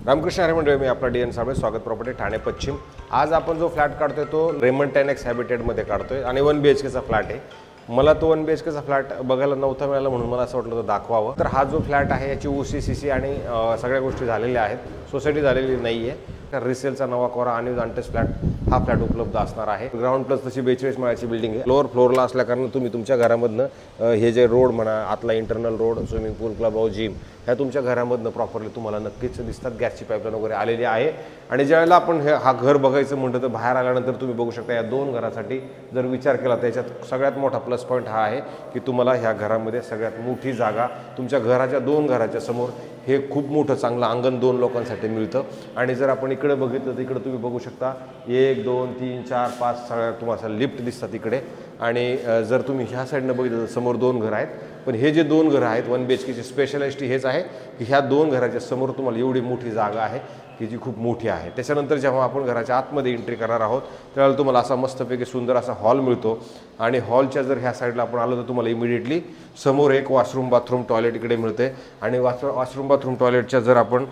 रामकृष्ण हरी मंडळी, मी आपला डी.एन. साबळे, स्वागत प्रॉपर्टी ठाणे पश्चिम। आज आपण जो फ्लॅट काढतोय तो रेमंड 10X हॅबिटेटमध्ये काढतोय आणि 1 BHKचा फ्लॅट आहे। मला तो 1 BHKचा फ्लॅट बघायला नव्हता मिळाला म्हणून मला असं वाटलं तो दाखवावं। तर हा जो फ्लॅट आहे याची OC/CC आणि सगळ्या गोष्टी झालेल्या आहेत, सोसायटी झालेली नाही आहे। रिसेलचा नवा कोरा आणि अनटच फ्लॅट हा फ्लॅट उपलब्ध असणार आहे। ग्राउंड प्लस तशी 42 माळ्याची बिल्डिंग आहे। फ्लोअर फ्लोअरला असल्या कारण तुम्ही तुमच्या घरामधनं हे जे रोड म्हणा, आतला इंटरनल रोड, स्विमिंग पूल, क्लब हाऊस, जिम ह्या तुमच्या घरामधनं प्रॉपरली तुम्हाला नक्कीच दिसतात। गॅसची पाईपलाईन वगैरे आलेली आहे आणि ज्यावेळेला आपण हा घर बघायचं म्हणतो तर बाहेर आल्यानंतर तुम्ही बघू शकता या दोन घरासाठी जर विचार केला त्याच्यात सगळ्यात मोठा प्लस पॉईंट हा आहे की तुम्हाला ह्या घरामध्ये सगळ्यात मोठी जागा तुमच्या घराच्या दोन घराच्या समोर हे खूप मोठं चांगलं अंगण दोन लोकांसाठी मिळतं। आणि जर आपण इकडे बघितलं तर इकडे तुम्ही बघू शकता 1 2 3 4 5 सगळ्या तुम्हाला लिफ्ट दिसतात इकडे। आणि जर तुम्ही ह्या साईडनं बघितलं तर समोर दोन घरं आहेत, पण हे जे दोन घरं आहेत 1 BHKची स्पेशलिटी हेच आहे की ह्या दोन घराच्या समोर तुम्हाला एवढी मोठी जागा आहे की जी खूप मोठी आहे। त्याच्यानंतर जेव्हा आपण घराच्या आतमध्ये एंट्री करणार आहोत त्यावेळेला तुम्हाला असा मस्तपैकी सुंदर असा हॉल मिळतो आणि हॉलच्या जर ह्या साईडला आपण आलो तर तुम्हाला इमिडिएटली समोर एक वॉशरूम बाथरूम टॉयलेट इकडे मिळते। आणि वॉशरूम बाथरूम टॉयलेटच्या जर आपण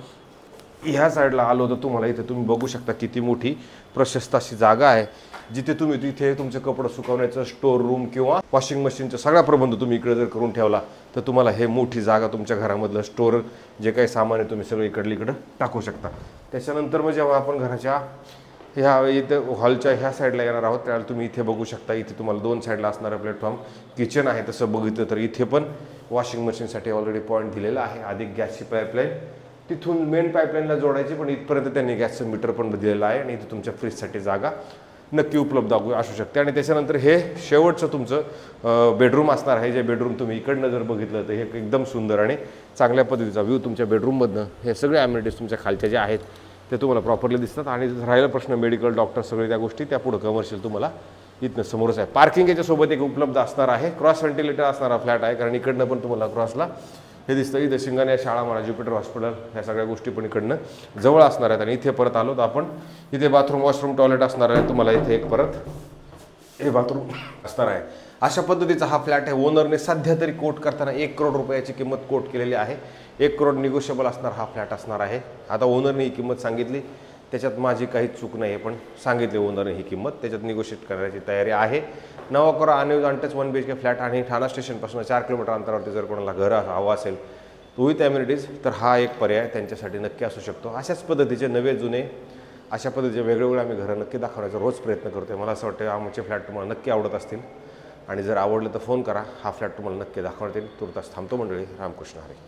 ह्या साईडला आलो तर तुम्हाला इथे तुम्ही बघू शकता किती मोठी प्रशस्त अशी जागा आहे जिथे तुम्ही तिथे तुमचे कपडे सुकवण्याचं स्टोर रूम किंवा वॉशिंग मशीनचा सगळा प्रबंध तुम्ही इकडे जर करून ठेवला तर तुम्हाला हे मोठी जागा तुमच्या घरामधलं स्टोर जे काही सामान आहे तुम्ही सगळं इकडं टाकू शकता। त्याच्यानंतर मग जेव्हा आपण घराच्या ह्या इथे हॉलच्या ह्या साईडला येणार आहोत त्यावेळेला तुम्ही इथे बघू शकता इथे तुम्हाला दोन साईडला असणारं प्लॅटफॉर्म किचन आहे। तसं बघितलं तर इथे पण वॉशिंग मशीनसाठी ऑलरेडी पॉईंट दिलेला आहे, अधिक गॅसची पाईपलाईन तिथून मेन पाईपलाईनला जोडायची, पण इथपर्यंत त्यांनी गॅसचं मीटर पण दिलेलं आहे आणि इथे तुमच्या फ्रीजसाठी जागा नक्की उपलब्ध असू शकते। आणि त्याच्यानंतर हे शेवटचं तुमचं बेडरूम असणार आहे, जे बेडरूम तुम्ही इकडनं जर बघितलं तर हे एकदम सुंदर आणि चांगल्या पद्धतीचा व्ह्यू तुमच्या बेडरूममधनं हे सगळे ॲम्युनिटीज तुमच्या खालच्या जे आहेत ते तुम्हाला प्रॉपरली दिसतात। आणि राहिला प्रश्न मेडिकल डॉक्टर सगळे त्या गोष्टी त्या पुढं कमर्शियल तुम्हाला इथनं समोरच आहे। पार्किंग याच्यासोबत एक उपलब्ध असणार आहे, क्रॉस व्हेंटिलेटर असणारा फ्लॅट आहे कारण इकडनं पण तुम्हाला क्रॉसला हे दिसतं। इथे शिंगाणे शाळा म्हणा, ज्युपिटर हॉस्पिटल ह्या सगळ्या गोष्टी पण इकडनं जवळ असणार आहेत। आणि इथे परत आलो तर आपण इथे बाथरूम वॉशरूम टॉयलेट असणार आहे, तुम्हाला इथे एक परत हे बाथरूम असणार आहे। अशा पद्धतीचा हा फ्लॅट आहे। ओनरने सध्या तरी कोट करताना 1 करोड रुपयाची किंमत कोट केलेली आहे। 1 करोड निगोशिएबल असणार हा फ्लॅट असणार आहे। आता ओनरने ही किंमत सांगितली त्याच्यात माझी काही चूक नाही आहे, पण सांगितले ओनरने ही किंमत, त्याच्यात निगोशिएट करायची तयारी आहे। नवा कोरा आणि अनटच 1 BHK फ्लॅट आणि ठाणा स्टेशनपासून 4 किलोमीटर अंतरावरती जर कोणाला घर हवं असेल तो विथ ॲम्युनिटीज तर हा एक पर्याय त्यांच्यासाठी नक्की असू शकतो। अशाच पद्धतीचे नवे जुने अशा पद्धतीचे वेगवेगळे आम्ही घरं नक्की दाखवण्याचा रोज प्रयत्न करतो। मला असं वाटतं आमचे फ्लॅट तुम्हाला नक्की आवडत असतील आणि जर आवडलं तर फोन करा, हा फ्लॅट तुम्हाला नक्की दाखवण्यात येईल। तुर्तास थांबतो मंडळी, रामकृष्ण हरी।